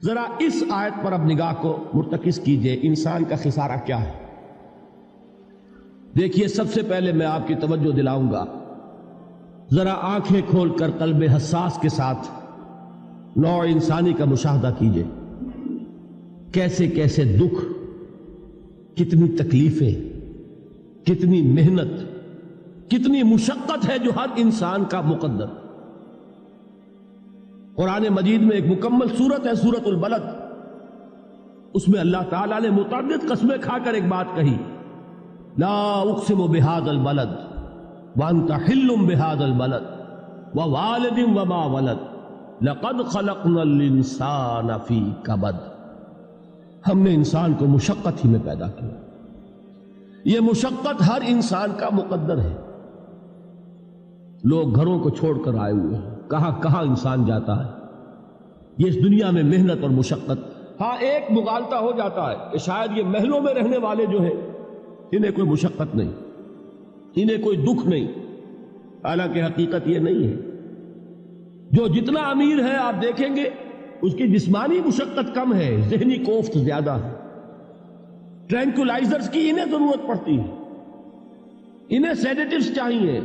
ذرا اس آیت پر اب نگاہ کو مرتکز کیجئے، انسان کا خسارہ کیا ہے؟ دیکھیے، سب سے پہلے میں آپ کی توجہ دلاؤں گا، ذرا آنکھیں کھول کر قلب حساس کے ساتھ نوع انسانی کا مشاہدہ کیجئے، کیسے کیسے دکھ، کتنی تکلیفیں، کتنی محنت، کتنی مشقت ہے جو ہر انسان کا مقدر۔ قرآن مجید میں ایک مکمل سورت ہے، سورت البلد، اس میں اللہ تعالیٰ نے متعدد قسمیں کھا کر ایک بات کہی، لا اقسم بہذا البلد وانت حل بہذا البلد ووالد وما ولد لقد خلقنا الانسان فی کبد۔ ہم نے انسان کو مشقت ہی میں پیدا کیا، یہ مشقت ہر انسان کا مقدر ہے۔ لوگ گھروں کو چھوڑ کر آئے ہوئے ہیں، کہاں کہاں انسان جاتا ہے، یہ اس دنیا میں محنت اور مشقت۔ ہاں، ایک مغالطہ ہو جاتا ہے کہ شاید یہ محلوں میں رہنے والے جو ہیں انہیں کوئی مشقت نہیں، انہیں کوئی دکھ نہیں، حالانکہ حقیقت یہ نہیں ہے۔ جو جتنا امیر ہے آپ دیکھیں گے اس کی جسمانی مشقت کم ہے، ذہنی کوفت زیادہ ہے۔ ٹرینکولائزرز کی انہیں ضرورت پڑتی ہے، انہیں سیڈیٹیوز چاہیے،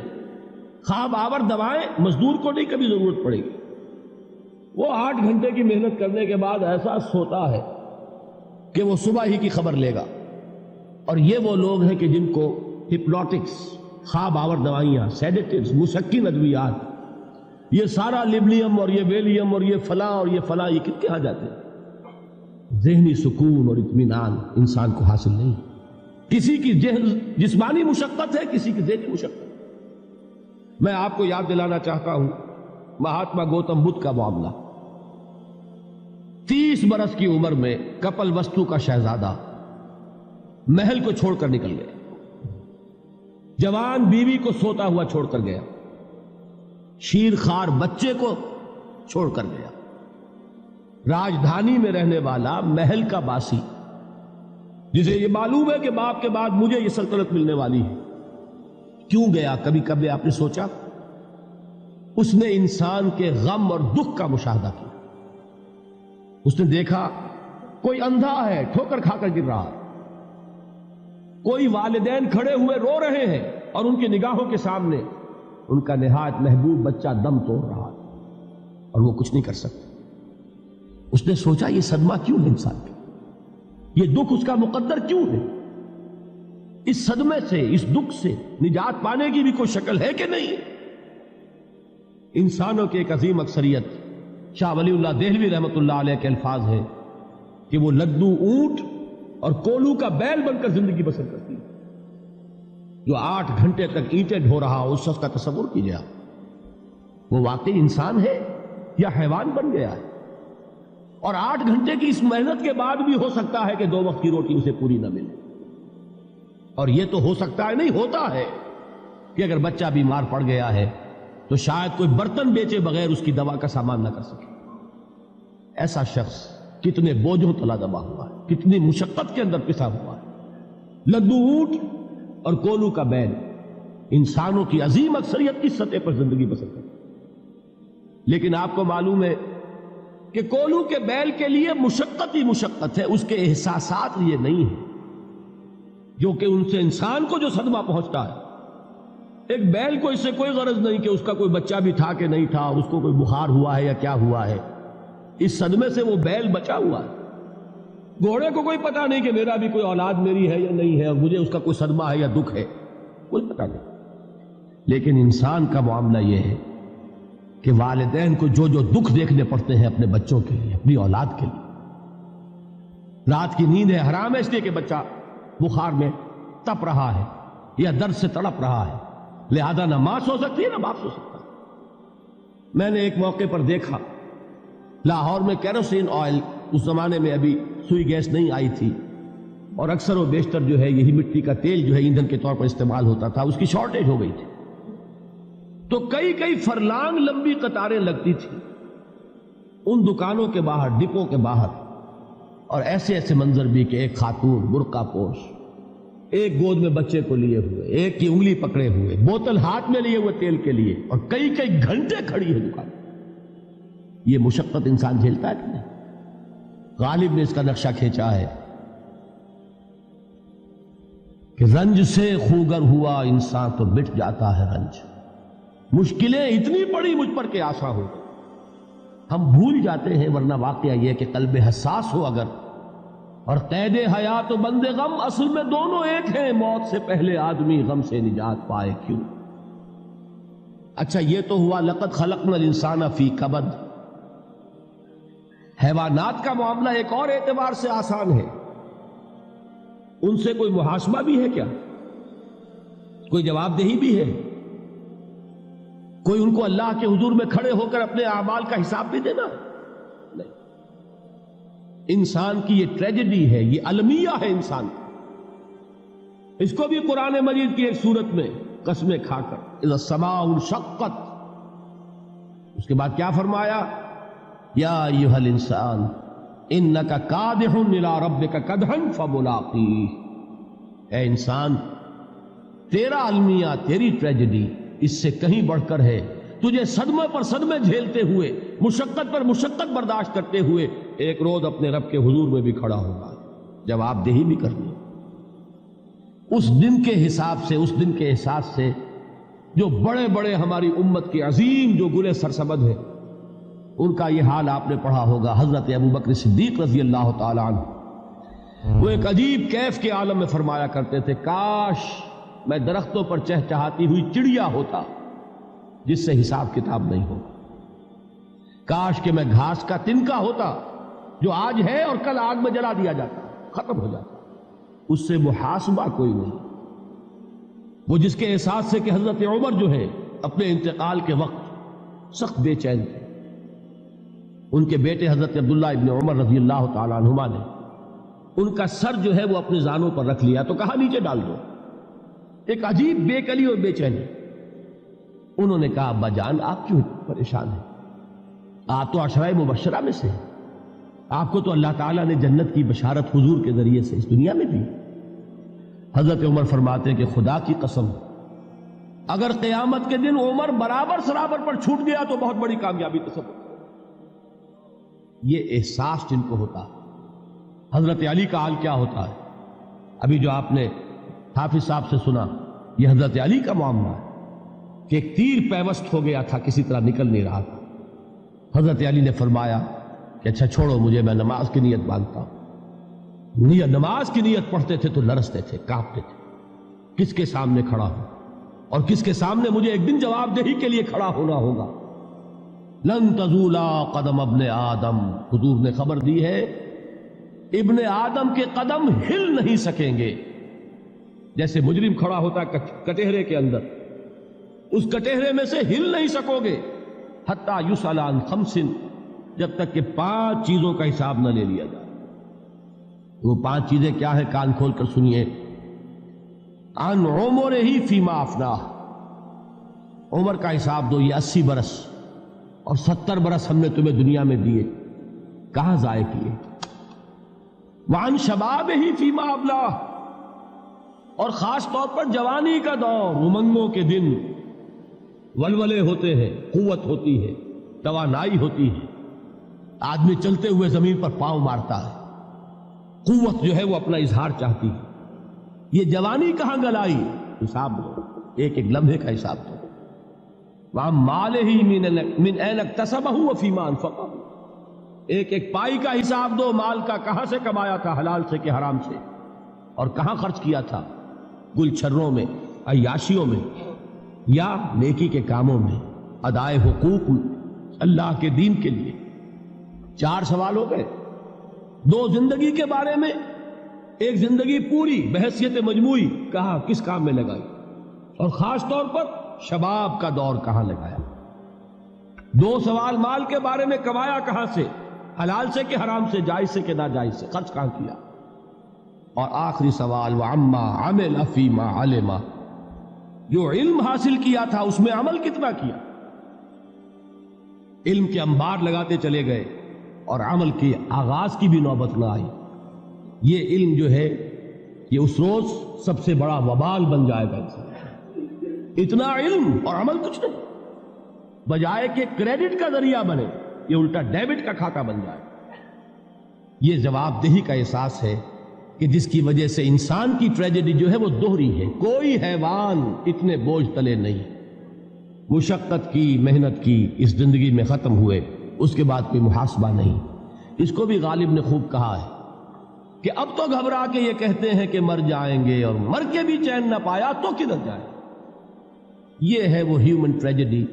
خواب آور دوائیں مزدور کو نہیں کبھی ضرورت پڑے گی۔ وہ 8 گھنٹے کی محنت کرنے کے بعد احساس ہوتا ہے کہ وہ صبح ہی کی خبر لے گا۔ اور یہ وہ لوگ ہیں کہ جن کو ہپنوٹکس، خواب آور دوائیاں، سیڈیٹیوز، مسکن ادویات، یہ سارا لیبلیم اور یہ ویلیم اور یہ فلاں اور یہ فلاں، یہ کت کہاں جاتے ہیں؟ ذہنی سکون اور اطمینان انسان کو حاصل نہیں۔ کسی کی جسمانی مشقت ہے، کسی کی ذہنی مشقت۔ میں آپ کو یاد دلانا چاہتا ہوں مہاتما گوتم بدھ کا معاملہ۔ 30 برس کی عمر میں کپل وستو کا شہزادہ محل کو چھوڑ کر نکل گیا، جوان بیوی کو سوتا ہوا چھوڑ کر گیا، شیر خوار بچے کو چھوڑ کر گیا۔ راجدھانی میں رہنے والا محل کا باسی، جسے یہ معلوم ہے کہ باپ کے بعد مجھے یہ سلطنت ملنے والی ہے، کیوں گیا؟ کبھی کبھی آپ نے سوچا؟ اس نے انسان کے غم اور دکھ کا مشاہدہ کیا۔ اس نے دیکھا کوئی اندھا ہے، ٹھوکر کھا کر گر رہا ہے، کوئی والدین کھڑے ہوئے رو رہے ہیں اور ان کی نگاہوں کے سامنے ان کا نہایت محبوب بچہ دم توڑ رہا ہے اور وہ کچھ نہیں کر سکتا۔ اس نے سوچا یہ صدمہ کیوں ہے انسان کا، یہ دکھ اس کا مقدر کیوں ہے؟ اس صدمے سے، اس دکھ سے نجات پانے کی بھی کوئی شکل ہے کہ نہیں؟ انسانوں کی ایک عظیم اکثریت، شاہ ولی اللہ دہلوی رحمۃ اللہ علیہ کے الفاظ ہیں کہ وہ لگدو اونٹ اور کولو کا بیل بن کر زندگی بسر کرتی ہے۔ جو 8 گھنٹے تک اینٹیں ڈھو رہا ہو، اس شخص کا تصور کیجیے، وہ واقعی انسان ہے یا حیوان بن گیا ہے؟ اور 8 گھنٹے کی اس محنت کے بعد بھی ہو سکتا ہے کہ 2 وقت کی روٹی اسے پوری نہ ملے۔ اور یہ تو ہو سکتا ہے، نہیں ہوتا ہے کہ اگر بچہ بیمار پڑ گیا ہے تو شاید کوئی برتن بیچے بغیر اس کی دوا کا سامان نہ کر سکے۔ ایسا شخص کتنے بوجھوں تلا دبا ہوا ہے، کتنی مشقت کے اندر پسا ہوا ہے۔ لگدو اونٹ اور کولو کا بیل، انسانوں کی عظیم اکثریت کی سطح پر زندگی بسر کرتی ہے۔ لیکن آپ کو معلوم ہے کہ کولو کے بیل کے لیے مشقت ہی مشقت ہے، اس کے احساسات یہ نہیں ہیں جو کہ ان سے انسان کو جو صدمہ پہنچتا ہے۔ ایک بیل کو اس سے کوئی غرض نہیں کہ اس کا کوئی بچہ بھی تھا کہ نہیں تھا، اس کو کوئی بخار ہوا ہے یا کیا ہوا ہے، اس صدمے سے وہ بیل بچا ہوا ہے۔ گھوڑے کو کوئی پتہ نہیں کہ میرا بھی کوئی اولاد میری ہے یا نہیں ہے، اور مجھے اس کا کوئی صدمہ ہے یا دکھ ہے، کوئی پتہ نہیں۔ لیکن انسان کا معاملہ یہ ہے کہ والدین کو جو جو دکھ دیکھنے پڑتے ہیں اپنے بچوں کے لیے، اپنی اولاد کے لیے۔ رات کی نیند ہے حرام ہے اس لیے کہ بچہ بخار میں تپ رہا ہے یا درد سے تڑپ رہا ہے، لہذا نہ ماں سو سکتی ہے نہ باپ سو سکتا۔ میں نے ایک موقع پر دیکھا، لاہور میں کیروسین آئل، اس زمانے میں ابھی سوئی گیس نہیں آئی تھی، اور اکثر و بیشتر جو ہے یہی مٹی کا تیل جو ہے ایندھن کے طور پر استعمال ہوتا تھا، اس کی شارٹیج ہو گئی تھی۔ تو کئی فرلانگ لمبی قطاریں لگتی تھی ان دکانوں کے باہر، ڈپوں کے باہر، اور ایسے منظر بھی کہ ایک خاتون برقع پوش، ایک گود میں بچے کو لیے ہوئے، ایک کی انگلی پکڑے ہوئے، بوتل ہاتھ میں لیے ہوئے تیل کے لیے، اور کئی گھنٹے کھڑی ہے دکان۔ یہ مشقت انسان جھیلتا ہے کہ نہیں؟ غالب نے اس کا نقشہ کھینچا ہے کہ رنج سے خوگر ہوا انسان تو مٹ جاتا ہے رنج. مشکلیں اتنی پڑی مجھ پر کہ آسا ہو. ہم بھول جاتے ہیں، ورنہ واقعہ یہ کہ قلب حساس ہو اگر، اور قید حیات و بند غم اصل میں دونوں ایک ہیں. موت سے پہلے آدمی غم سے نجات پائے کیوں؟ اچھا یہ تو ہوا لقد خلقنا الانسان فی کبد. حیوانات کا معاملہ ایک اور اعتبار سے آسان ہے. ان سے کوئی محاسبہ بھی ہے کیا؟ کوئی جواب دہی بھی ہے؟ کوئی ان کو اللہ کے حضور میں کھڑے ہو کر اپنے اعمال کا حساب بھی دینا؟ نہیں. انسان کی یہ ٹریجڈی ہے، یہ المیہ ہے انسان. اس کو بھی قرآن مجید کی ایک سورت میں قسمیں کھا کر اذا السماء انشقت، اس کے بعد کیا فرمایا؟ یا ایھا الانسان انک کادح الی ربک کدحا فملاقیہ. اے انسان، تیرا المیہ، تیری ٹریجڈی اس سے کہیں بڑھ کر ہے. تجھے صدمے پر صدمے جھیلتے ہوئے، مشقت پر مشقت برداشت کرتے ہوئے ایک روز اپنے رب کے حضور میں بھی کھڑا ہوگا، جواب دہی بھی کرنی. اس دن کے حساب سے، اس دن کے احساس سے جو بڑے بڑے ہماری امت کے عظیم جو گلے سرسبد ہیں، ان کا یہ حال آپ نے پڑھا ہوگا. حضرت ابوبکر صدیق رضی اللہ تعالی عنہ وہ ایک عجیب کیف کے عالم میں فرمایا کرتے تھے، کاش میں درختوں پر چہچہاتی ہوئی چڑیا ہوتا جس سے حساب کتاب نہیں ہو. کاش کہ میں گھاس کا تنکا ہوتا جو آج ہے اور کل آگ میں جلا دیا جاتا، ختم ہو جاتا، اس سے محاسبہ کوئی نہیں. وہ جس کے احساس سے کہ حضرت عمر جو ہے اپنے انتقال کے وقت سخت بے چین تھے. ان کے بیٹے حضرت عبداللہ ابن عمر رضی اللہ تعالیٰ عنہما نے ان کا سر جو ہے وہ اپنے زانوں پر رکھ لیا تو کہا نیچے ڈال دو. ایک عجیب بے کلی اور بے چینی. انہوں نے کہا ابا جان آپ کیوں پریشان ہیں؟ آپ تو عشرہ مبشرہ میں سے ہیں. آپ کو تو اللہ تعالیٰ نے جنت کی بشارت حضور کے ذریعے سے اس دنیا میں دی. حضرت عمر فرماتے ہیں کہ خدا کی قسم اگر قیامت کے دن عمر برابر سرابر پر چھوٹ گیا تو بہت بڑی کامیابی تصور کرو. یہ احساس جن کو ہوتا. حضرت علی کا حال کیا ہوتا ہے؟ ابھی جو آپ نے حافظ صاحب سے سنا، یہ حضرت علی کا معاملہ ہے کہ ایک تیر پیوست ہو گیا تھا، کسی طرح نکل نہیں رہا تھا. حضرت علی نے فرمایا کہ اچھا چھوڑو مجھے، میں نماز کی نیت باندھتا ہوں. نماز کی نیت پڑھتے تھے تو لرزتے تھے، کانپتے تھے. کس کے سامنے کھڑا ہوں اور کس کے سامنے مجھے ایک دن جواب دہی کے لیے کھڑا ہونا ہوگا. لن تزولا قدم ابن آدم، حضور نے خبر دی ہے ابن آدم کے قدم ہل نہیں سکیں گے. جیسے مجرم کھڑا ہوتا ہے کٹہرے کے اندر، اس کٹہرے میں سے ہل نہیں سکو گے حتی یسأل عن خمس، جب تک کہ 5 چیزوں کا حساب نہ لے لیا جائے. وہ 5 چیزیں کیا ہے؟ کان کھول کر سنیے. عن عمرہ فیما افناہ، عمر کا حساب دو. یہ 80 برس اور 70 برس ہم نے تمہیں دنیا میں دیے، کہاں ضائع کیے؟ وعن شبابہ فیما ابلاہ، اور خاص طور پر جوانی کا دور، امنگوں کے دن، ولولے ہوتے ہیں، قوت ہوتی ہے، توانائی ہوتی ہے، آدمی چلتے ہوئے زمین پر پاؤں مارتا ہے، قوت جو ہے وہ اپنا اظہار چاہتی ہے. یہ جوانی کہاں گلائی؟ حساب دو، ایک ایک لمحے کا حساب دو. وَعَن مَالِهِ مِنْ أَيْنَ اكْتَسَبَهُ وَفِيمَا أَنْفَقَهُ، ایک ایک پائی کا حساب دو. مال کا کہاں سے کمایا تھا، حلال سے کہ حرام سے، اور کہاں خرچ کیا تھا، گل چھروں میں، عیاشیوں میں، یا نیکی کے کاموں میں، ادائے حقوق اللہ کے دین کے لیے. 4 سوال ہو گئے. 2 زندگی کے بارے میں، ایک زندگی پوری بحیثیت مجموعی کہاں کس کام میں لگائی، اور خاص طور پر شباب کا دور کہاں لگایا. 2 سوال مال کے بارے میں، کمایا کہاں سے، حلال سے کہ حرام سے، جائز سے کہ ناجائز سے، خرچ کہاں کیا. اور آخری سوال وعما عمل فیما علم، جو علم حاصل کیا تھا اس میں عمل کتنا کیا. علم کے انبار لگاتے چلے گئے اور عمل کے آغاز کی بھی نوبت نہ آئی. یہ علم جو ہے یہ اس روز سب سے بڑا وبال بن جائے گا. انسان اتنا علم اور عمل کچھ نہیں، بجائے کہ کریڈٹ کا ذریعہ بنے یہ الٹا ڈیبٹ کا کھاتہ بن جائے. یہ جواب دہی کا احساس ہے کہ جس کی وجہ سے انسان کی ٹریجڈی جو ہے وہ دوہری ہے. کوئی حیوان اتنے بوجھ تلے نہیں. مشقت کی، محنت کی، اس زندگی میں ختم ہوئے، اس کے بعد کوئی محاسبہ نہیں. اس کو بھی غالب نے خوب کہا ہے کہ اب تو گھبرا کے یہ کہتے ہیں کہ مر جائیں گے، اور مر کے بھی چین نہ پایا تو کدھر جائیں. یہ ہے وہ ہیومن ٹریجڈی